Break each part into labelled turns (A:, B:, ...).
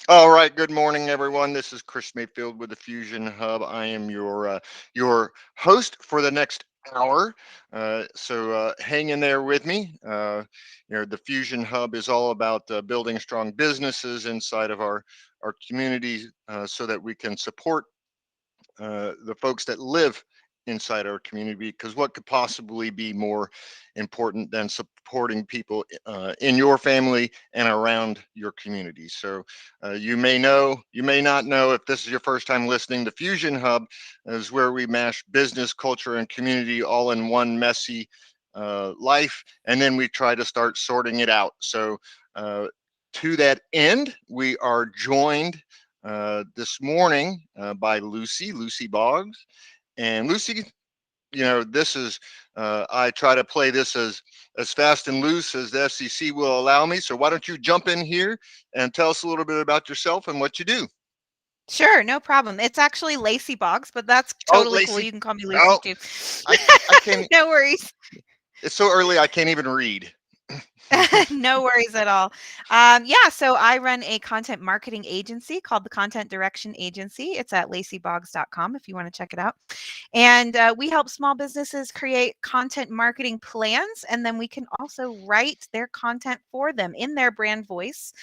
A: All right. Good morning, everyone. This is Chris Mayfield with the Fusion Hub. I am your host for the next hour. So hang in there with me. The Fusion Hub is all about building strong businesses inside of our community, so that we can support the folks that live inside our community, because what could possibly be more important than supporting people in your family and around your community? So you may know, you may not know, if this is your first time listening, the Fusion Hub is where we mash business, culture, and community all in one messy life, and then we try to start sorting it out. So uh, to that end, we are joined this morning by Lucy Boggs. And Lucy, this is, I try to play this as fast and loose as the FCC will allow me. So why don't you jump in here and tell us a little bit about yourself and what you do?
B: Sure, no problem. It's actually Lacy Boggs, but that's
A: Oh,
B: totally cool.
A: Lacey.
B: You can call me Lucy
A: Oh,
B: too.
A: I can't.
B: No worries.
A: It's so early. I can't even read.
B: No worries at all. Yeah, so I run a content marketing agency called the Content Direction Agency. It's at lacyboggs.com if you want to check it out. And we help small businesses create content marketing plans, and then we can also write their content for them in their brand voice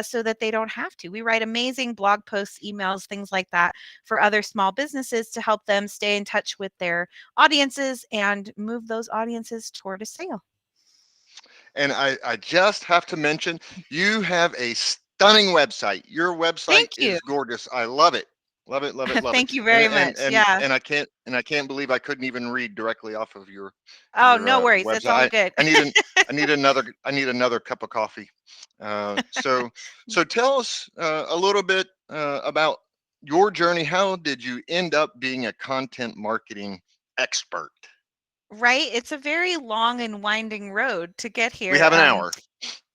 B: so that they don't have to. We write amazing blog posts, emails, things like that for other small businesses to help them stay in touch with their audiences and move those audiences toward a sale.
A: And I just have to mention, you have a stunning website. Your website
B: Thank you.
A: is gorgeous. I love it. Love it, love it, love it.
B: Thank you
A: And
B: very
A: and
B: much.
A: and
B: Yeah.
A: and I can't believe I couldn't even read directly off of your
B: Oh,
A: your
B: no worries. It's
A: website.
B: all
A: I,
B: good.
A: I need an I need another cup of coffee. So tell us a little bit about your journey. How did you end up being a content marketing expert?
B: Right? It's a very long and winding road to get
A: We
B: here.
A: have an hour.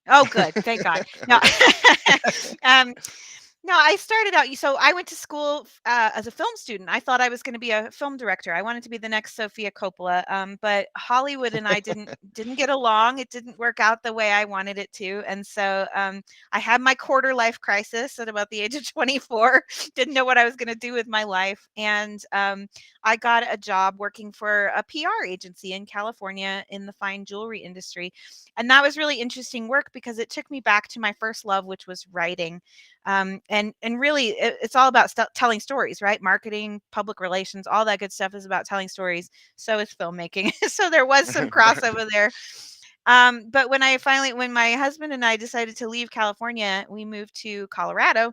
B: Oh, good. Thank God. No.
A: Okay.
B: um, No, I started out so I went to school, as a film student. I thought I was gonna be a film director. I wanted to be the next Sofia Coppola, but Hollywood and I didn't get along. It didn't work out the way I wanted it to, and so, I had my quarter life crisis at about the age of 24. Didn't know what I was gonna do with my life, and, I got a job working for a PR agency in California in the fine jewelry industry, and that was really interesting work because it took me back to my first love, which was writing. And really it's all about telling stories, right? Marketing, public relations, all that good stuff is about telling stories. So is filmmaking. So there was some crossover there. But when my husband and I decided to leave California, we moved to Colorado.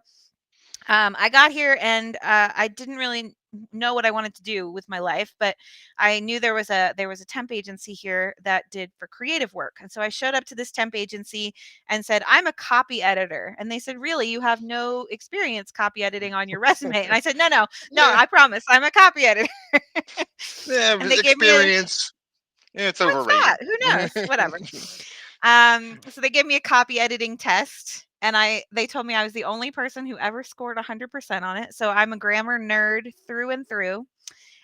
B: I got here and I didn't really know what I wanted to do with my life, but I knew there was a temp agency here that did for creative work, and so I showed up to this temp agency and said, "I'm a copy editor," and they said, "Really? You have no experience copy editing on your resume?" And I said, "No, no, no.
A: Yeah,
B: I promise, I'm a copy editor."
A: yeah,
B: And they gave me a
A: experience. Yeah, it's
B: what's
A: overrated.
B: that? Who knows? Whatever. So they gave me a copy editing test, and they told me I was the only person who ever scored 100% on it. So I'm a grammar nerd through and through.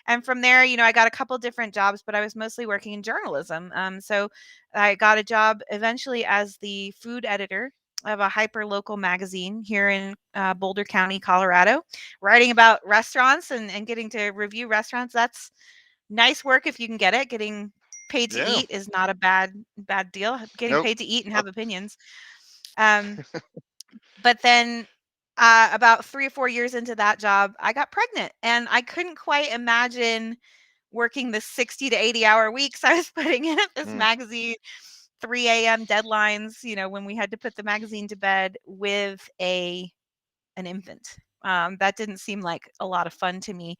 B: And from there, I got a couple different jobs, but I was mostly working in journalism. So I got a job eventually as the food editor of a hyper local magazine here in Boulder County, Colorado, writing about restaurants and getting to review restaurants. That's nice work if you can get it. Getting paid to
A: Yeah.
B: eat is not a bad deal. Getting
A: Nope.
B: paid to eat and
A: Uh,
B: have opinions. Um, but then about 3 or 4 years into that job, I got pregnant, and I couldn't quite imagine working the 60 to 80-hour weeks I was putting in at this
A: mm,
B: magazine, 3 a.m. deadlines, when we had to put the magazine to bed with a an infant. That didn't seem like a lot of fun to me.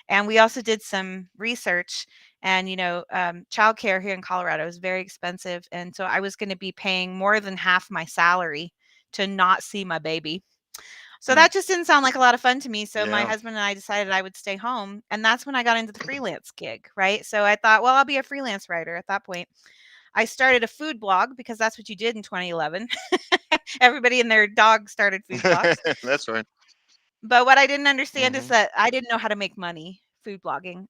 B: And we also did some research, and childcare here in Colorado is very expensive, and so I was going to be paying more than half my salary to not see my baby. So
A: mm,
B: that just didn't sound like a lot of fun to me. So my
A: yeah.
B: husband and I decided I would stay home, and that's when I got into the freelance gig, right? So I thought, well, I'll be a freelance writer at that point. I started a food blog because that's what you did in 2011. Everybody and their dog started food blogs.
A: That's right.
B: But what I didn't understand is
A: Hmm.
B: that I didn't know how to make money food blogging.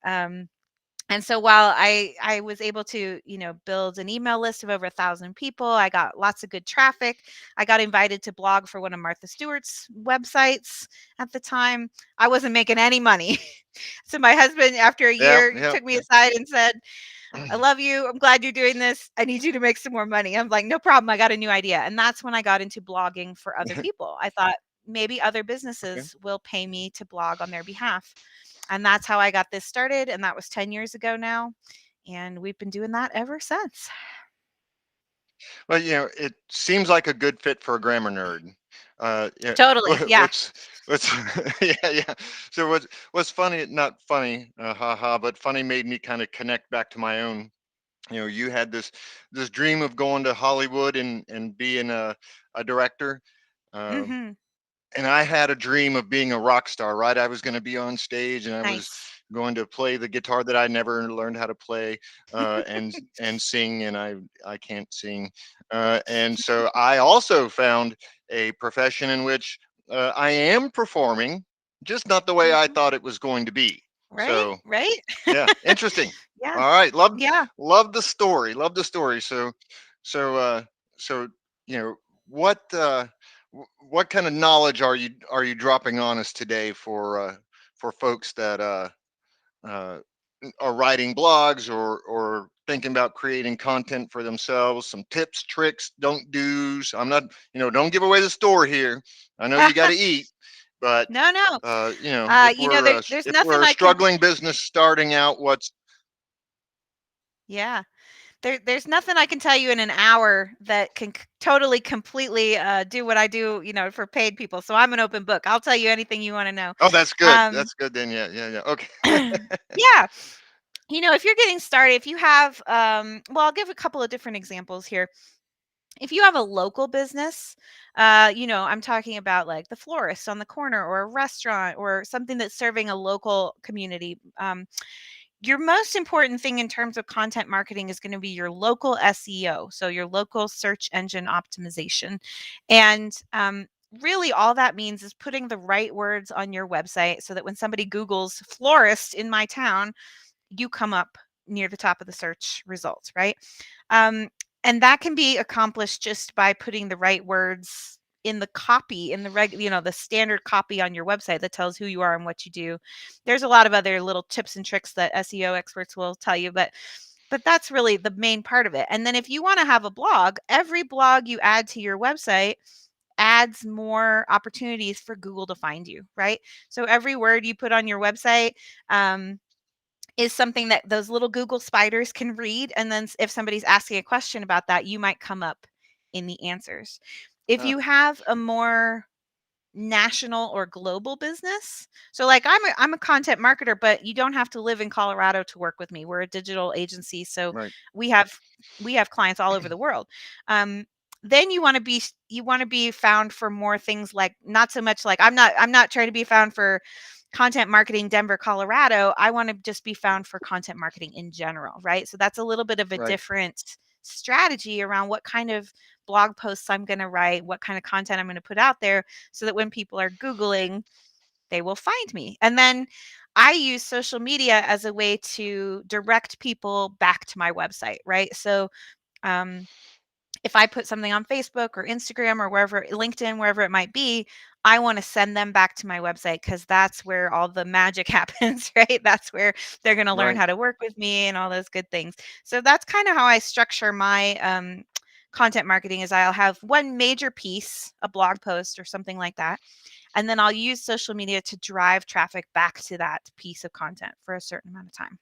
B: And so while I was able to, build an email list of over 1,000 people, I got lots of good traffic. I got invited to blog for one of Martha Stewart's websites at the time. I wasn't making any money. So my husband, after a
A: Yeah,
B: year,
A: yeah.
B: took me aside and said, "I love you. I'm glad you're doing this. I need you to make some more money." I'm like, "No problem. I got a new idea." And that's when I got into blogging for other people. I thought maybe other
A: Okay.
B: businesses will pay me to blog on their behalf. And that's how I got this started. And that was 10 years ago now. And we've been doing that ever since.
A: Well, it seems like a good fit for a grammar nerd. Yeah,
B: Totally. Yeah.
A: what's yeah, yeah. So what's funny, not funny, haha, but funny made me kind of connect back to my own. You had this dream of going to Hollywood and being a director. Uh,
B: Hmm.
A: and I had a dream of being a rock star, right? I was going to be on stage and I was
B: Nice.
A: going to play the guitar that I never learned how to play, and sing, and I can't sing. And so I also found a profession in which I am performing, just not the way I
B: Hmm.
A: thought it was going to be.
B: Right.
A: So
B: Right.
A: yeah, interesting.
B: Yeah.
A: All right,
B: Yeah.
A: love the story. Love the story. So so you know what what kind of knowledge are you dropping on us today for folks that uh are writing blogs or thinking about creating content for themselves? Some tips, tricks, don't do's. I'm not, don't give away the store here. I know you got to eat, but
B: No, no. There's
A: if
B: nothing
A: we're a
B: I can.
A: struggling business starting out, what's
B: Yeah. There's nothing I can tell you in an hour that can totally, completely do what I do, for paid people. So I'm an open book. I'll tell you anything you want to know.
A: Oh, that's good.
B: Um,
A: That's good then. Yeah, yeah, yeah. Okay.
B: yeah. If you're getting started, if you have, well, I'll give a couple of different examples here. If you have a local business, I'm talking about like the florist on the corner or a restaurant or something that's serving a local community. Your most important thing in terms of content marketing is going to be your local SEO, so your local search engine optimization. And really, all that means is putting the right words on your website so that when somebody Googles florist in my town, you come up near the top of the search results, right? Um, and that can be accomplished just by putting the right words in the copy, in the standard copy on your website that tells who you are and what you do. There's a lot of other little tips and tricks that SEO experts will tell you, but that's really the main part of it. And then if you want to have a blog, every blog you add to your website adds more opportunities for Google to find you, right? So every word you put on your website, is something that those little Google spiders can read. And then if somebody's asking a question about that, you might come up in the answers. If
A: Huh,
B: you have a more national or global business. So like I'm a content marketer, but you don't have to live in Colorado to work with me. We're a digital agency, so
A: right.
B: we have we have clients all over the world. Um, then you want to be found for more things, like not so much like I'm not trying to be found for content marketing Denver, Colorado. I want to just be found for content marketing in general, right? So that's a little bit of a
A: Right.
B: different strategy around what kind of blog posts I'm going to write, what kind of content I'm going to put out there so that when people are Googling, they will find me. And then I use social media as a way to direct people back to my website, right? So um, if I put something on Facebook or Instagram or wherever, LinkedIn, wherever it might be, I want to send them back to my website because that's where all the magic happens, right? That's where they're going to learn
A: Right.
B: how to work with me and all those good things. So that's kind of how I structure my content marketing. Is I'll have one major piece, a blog post or something like that, and then I'll use social media to drive traffic back to that piece of content for a certain amount of time.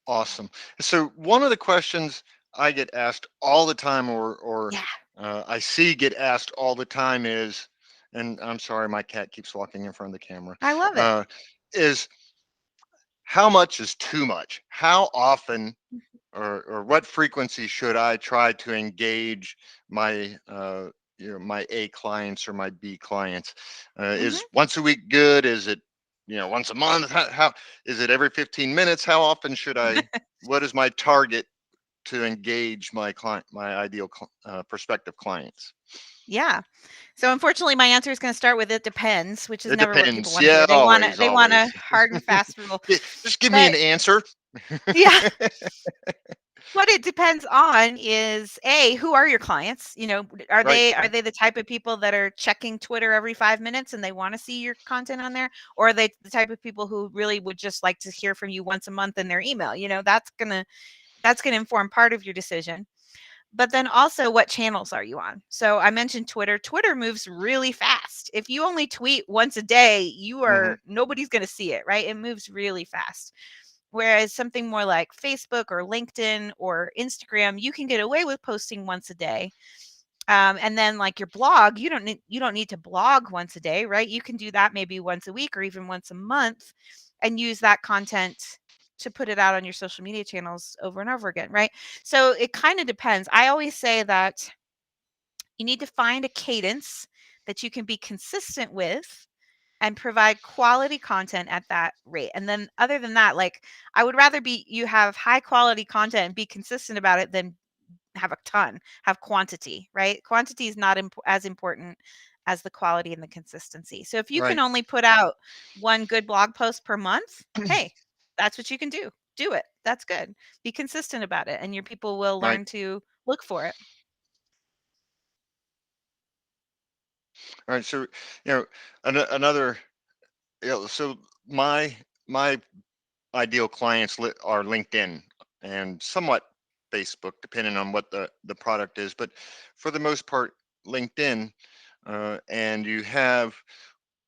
A: Awesome. So one of the questions I get asked all the time, or
B: Yeah,
A: I see get asked all the time is, and I'm sorry, my cat keeps walking in front of the camera,
B: I love it.
A: uh, is how much is too much? How often or what frequency should I try to engage my my A clients or my B clients? Is
B: Hmm.
A: once a week good? Is it once a month? How is it every 15 minutes? How often should I? What is my target to engage my client, my ideal prospective clients?
B: Yeah. So unfortunately, my answer is going to start with it depends, which is
A: It
B: never what people
A: depends.
B: want to
A: Yeah,
B: hear.
A: always,
B: They want
A: always.
B: a hard and fast rule.
A: Just give me an
B: But
A: answer.
B: yeah, what it depends on is A, who are your clients? You know,
A: Right.
B: are they the type of people that are checking Twitter every 5 minutes and they want to see your content on there? Or are they the type of people who really would just like to hear from you once a month in their email? You know, that's gonna inform part of your decision. But then also what channels are you on? So I mentioned Twitter. Twitter moves really fast. If you only tweet once a day,
A: Hmm.
B: nobody's going to see it, right? It moves really fast. Whereas something more like Facebook or LinkedIn or Instagram, you can get away with posting once a day. And then like your blog, you don't need to blog once a day, right? You can do that maybe once a week or even once a month and use that content to put it out on your social media channels over and over again, right? So it kind of depends. I always say that you need to find a cadence that you can be consistent with and provide quality content at that rate. And then other than that, like I would rather be you have high quality content and be consistent about it than have quantity, right? Quantity is not as important as the quality and the consistency. So if you can
A: Right.
B: only put out one good blog post per month, hey, that's what you can do. Do it. That's good. Be consistent about it, and your people will
A: Right.
B: learn to look for it.
A: Right. So, another, so my ideal clients are LinkedIn and somewhat Facebook, depending on what the product is. But for the most part, LinkedIn, and you have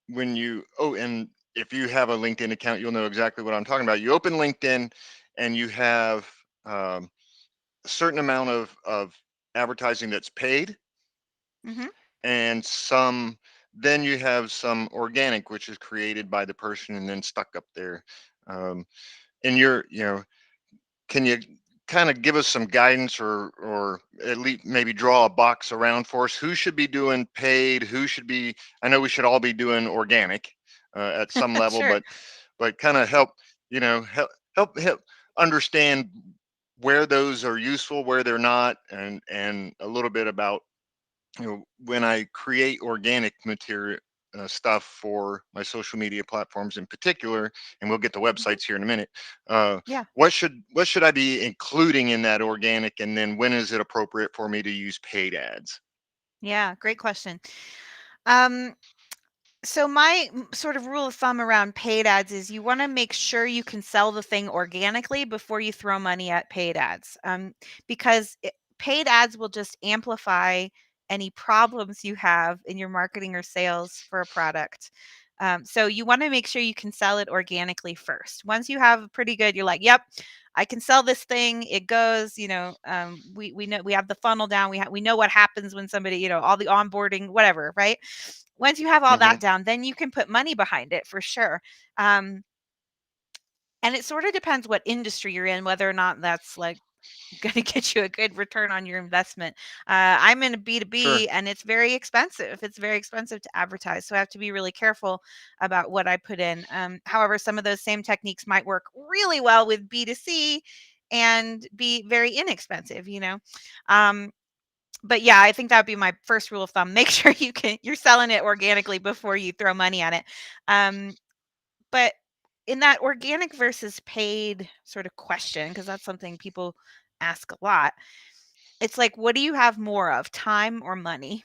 A: and if you have a LinkedIn account, you'll know exactly what I'm talking about. You open LinkedIn, and you have um, a certain amount of advertising that's paid,
B: Mhm.
A: and some. Then you have some organic, which is created by the person and then stuck up there. Um, and can you kind of give us some guidance, or at least maybe draw a box around for us? Who should be doing paid? Who should be? I know we should all be doing organic at some level,
B: Sure.
A: but kind of help help understand where those are useful, where they're not, and a little bit about, when I create organic material, stuff for my social media platforms in particular, and we'll get to
B: Mhm.
A: websites here in a minute. Uh,
B: Yeah.
A: what should I be including in that organic, and then when is it appropriate for me to use paid ads?
B: Yeah, great question. Um, so my sort of rule of thumb around paid ads is you want to make sure you can sell the thing organically before you throw money at paid ads, because paid ads will just amplify any problems you have in your marketing or sales for a product. So you want to make sure you can sell it organically first. Once you have a pretty good, you're like, yep, I can sell this thing. It goes, we know we have the funnel down. We know what happens when somebody, all the onboarding, whatever, right? Once you have all
A: Hmm.
B: that down, then you can put money behind it for sure. Um, and it sort of depends what industry you're in, whether or not that's like going to get you a good return on your investment. I'm in a
A: Sure.
B: B2B and it's very expensive. It's very expensive to advertise. So I have to be really careful about what I put in. However, some of those same techniques might work really well with B2C and be very inexpensive. Um, but yeah, I think that would be my first rule of thumb. Make sure you're selling it organically before you throw money at it. Um, but in that organic versus paid sort of question, because that's something people ask a lot, it's like, what do you have more of, time or money?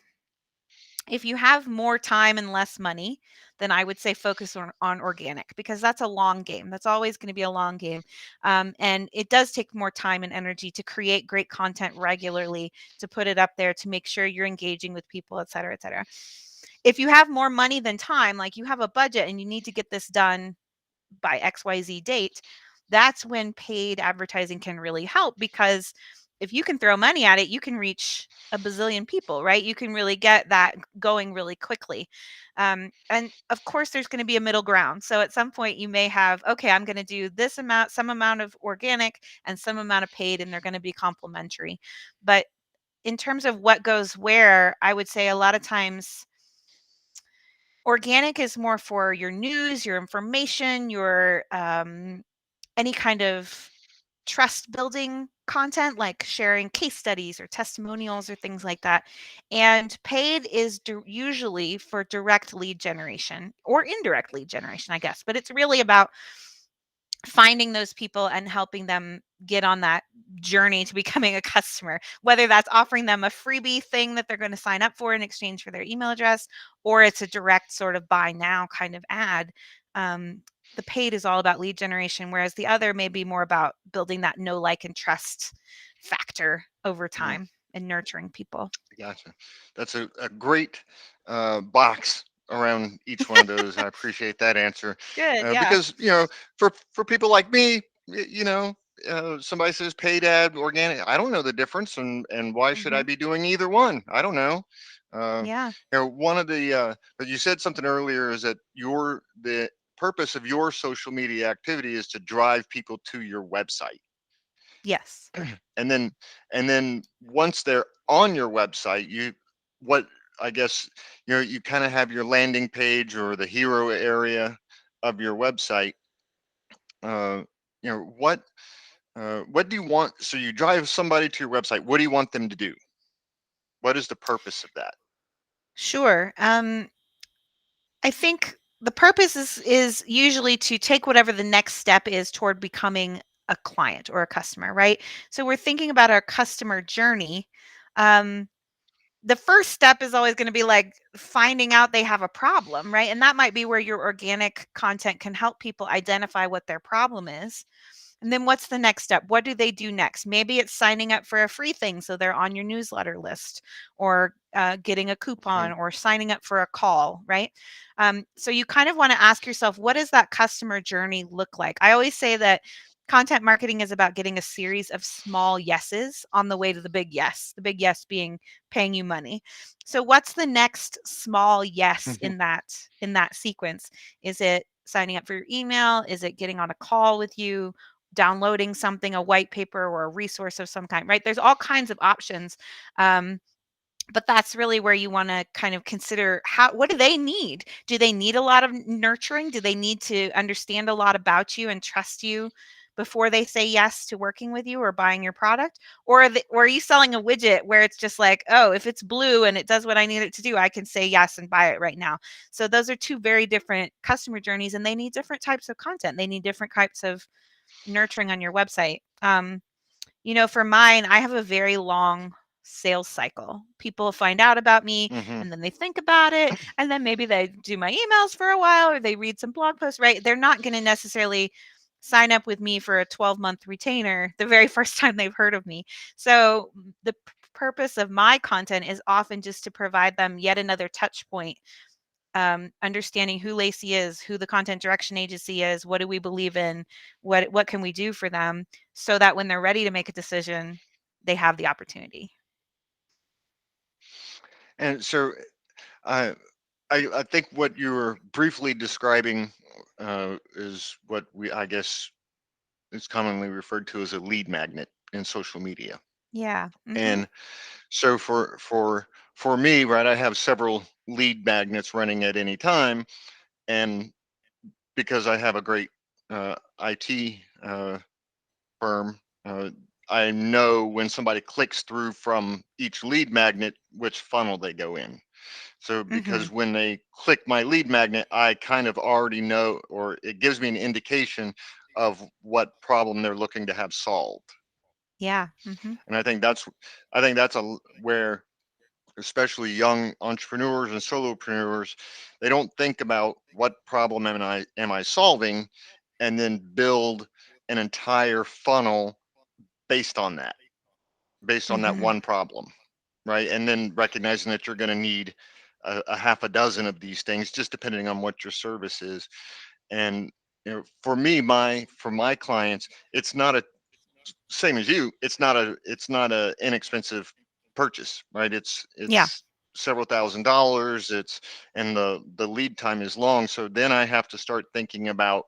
B: If you have more time and less money, then I would say focus on organic, because that's a long game. That's always going to be a long game. And it does take more time and energy to create great content regularly, to put it up there, to make sure you're engaging with people, et cetera, et cetera. If you have more money than time, like you have a budget and you need to get this done by XYZ date, that's when paid advertising can really help, because if you can throw money at it, you can reach a bazillion people, right? You can really get that going really quickly. And of course, there's going to be a middle ground. So at some point, you may have, okay, I'm going to do this amount, some amount of organic and some amount of paid, and they're going to be complementary. But in terms of what goes where, I would say a lot of times organic is more for your news, your information, your any kind of trust building content like sharing case studies or testimonials or things like that. And paid is usually for direct lead generation or indirect lead generation, I guess. But it's really about finding those people and helping them get on that journey to becoming a customer, whether that's offering them a freebie thing that they're going to sign up for in exchange for their email address, or it's a direct sort of buy now kind of ad. um, the paid is all about lead generation, whereas the other may be more about building that know, like, and trust factor over
A: Mm,
B: time and nurturing people.
A: gotcha. That's a great box around each one of those. I appreciate that answer
B: Good, yeah.
A: because for people like me, somebody says paid ad, organic. I don't know the difference, and why should I
B: Hmm.
A: be doing either one? I don't know.
B: Yeah.
A: One of the but you said something earlier is that the purpose of your social media activity is to drive people to your website.
B: Yes.
A: And then and then once they're on your website, what I guess you kind of have your landing page or the hero area of your website. uh you know what do you want? So you drive somebody to your website, what do you want them to do? What is the purpose of that?
B: Sure. I think the purpose is usually to take whatever the next step is toward becoming a client or a customer, right? So we're thinking about our customer journey. Um, the first step is always going to be like finding out they have a problem, right? And that might be where your organic content can help people identify what their problem is. And then what's the next step? What do they do next? Maybe it's signing up for a free thing so they're on your newsletter list, or getting a coupon,
A: Mhm.
B: or signing up for a call, right? So you kind of want to ask yourself, what does that customer journey look like? I always say that content marketing is about getting a series of small yeses on the way to the big yes being paying you money. So what's the next small yes in that sequence? Is it signing up for your email? Is it getting on a call with you? Downloading something, a white paper or a resource of some kind, right? There's all kinds of options. Um, but that's really where you want to kind of consider, what do they need? Do they need a lot of nurturing? Do they need to understand a lot about you and trust you before they say yes to working with you or buying your product? Or are you selling a widget where it's just like, oh, if it's blue and it does what I need it to do, I can say yes and buy it right now? So those are two very different customer journeys, and they need different types of content. They need different types of nurturing on your website. For mine, I have a very long sales cycle. People find out about me,
A: Mhm.
B: and then they think about it, and then maybe they do my emails for a while, or they read some blog posts, right? They're not going to necessarily sign up with me for a 12-month retainer the very first time they've heard of me. So the purpose of my content is often just to provide them yet another touch point, understanding who Lacy is, who the content direction agency is, what do we believe in, what can we do for them, so that when they're ready to make a decision, they have the opportunity.
A: And so I I think what you were briefly describing is what I guess is commonly referred to as a lead magnet in social media.
B: Yeah. Mhm.
A: And so for me, right, I have several lead magnets running at any time, and because I have a great IT firm, I know when somebody clicks through from each lead magnet which funnel they go in. So
B: Mhm.
A: because when they click my lead magnet, I kind of already know, or it gives me an indication of what problem they're looking to have solved.
B: Yeah. Mhm.
A: And I think that's where especially young entrepreneurs and solopreneurs, they don't think about what problem am I solving, and then build an entire funnel based on that, based on that
B: Mhm.
A: one problem, right? And then recognizing that you're going to need a half a dozen of these things, just depending on what your service is. And for my clients, it's not a same as you. It's not a inexpensive purchase, right?
B: Yeah.
A: It's several $1,000s. And the lead time is long. So then I have to start thinking about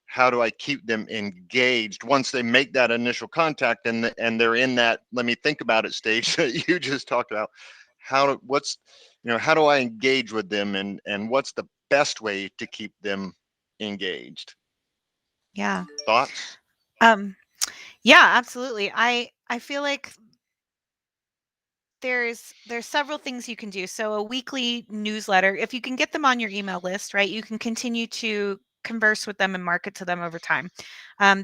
A: how do I keep them engaged once they make that initial contact, and they're in that let me think about it stage that you just talked about. How do I engage with them, and what's the best way to keep them engaged?
B: Yeah.
A: Thoughts?
B: Um Yeah, absolutely. I feel like there's several things you can do. So a weekly newsletter, if you can get them on your email list, right, you can continue to converse with them and market to them over time.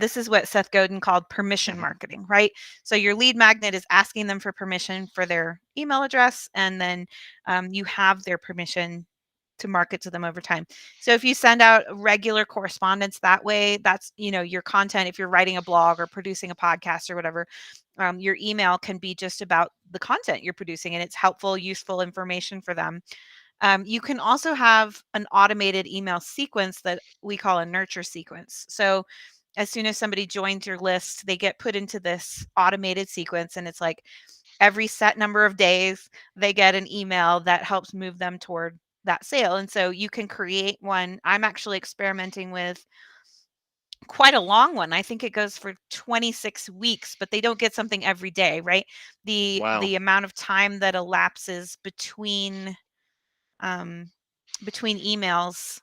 B: This is what Seth Godin called permission
A: Hmm.
B: marketing, right? So your lead magnet is asking them for permission for their email address, and then you have their permission to market to them over time. So if you send out regular correspondence that way, that's, your content. If you're writing a blog or producing a podcast or whatever, your email can be just about the content you're producing, and it's helpful, useful information for them. You can also have an automated email sequence that we call a nurture sequence. So as soon as somebody joins your list, they get put into this automated sequence, and it's like every set number of days, they get an email that helps move them toward that sale. And so you can create one. I'm actually experimenting with quite a long one. I think it goes for 26 weeks, but they don't get something every day, right?
A: Wow.
B: The amount of time that elapses um between emails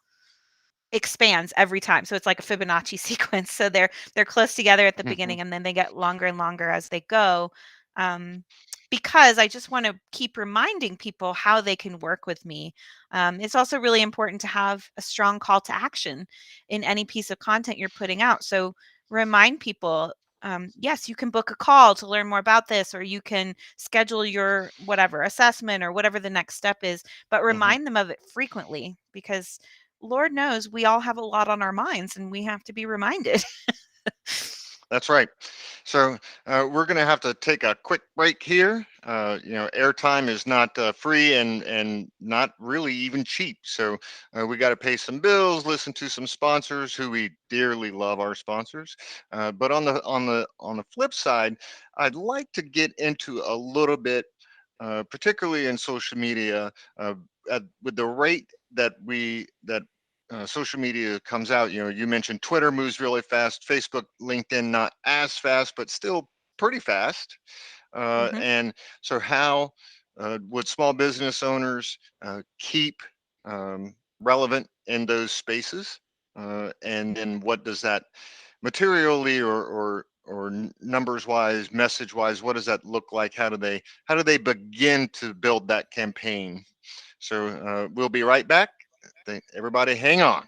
B: expands every time. So it's like a Fibonacci sequence. So they're close together at the
A: Hmm.
B: beginning, and then they get longer and longer as they go. Um, because I just want to keep reminding people how they can work with me. It's also really important to have a strong call to action in any piece of content you're putting out. So remind people, yes, you can book a call to learn more about this, or you can schedule your whatever assessment or whatever the next step is, but
A: Hmm.
B: remind them of it frequently, because Lord knows we all have a lot on our minds and we have to be reminded.
A: That's right. So we're going to have to take a quick break here. Airtime is not free and not really even cheap. So we got to pay some bills, listen to some sponsors who we dearly love, our sponsors. But on the flip side, I'd like to get into a little bit, particularly in social media, with the rate that social media comes out. You mentioned Twitter moves really fast, Facebook, LinkedIn, not as fast, but still pretty fast.
B: Hmm.
A: And so, how would small business owners keep relevant in those spaces? And then, what does that materially or numbers wise, message wise, what does that look like? How do they begin to build that campaign? So we'll be right back. Everybody, hang on.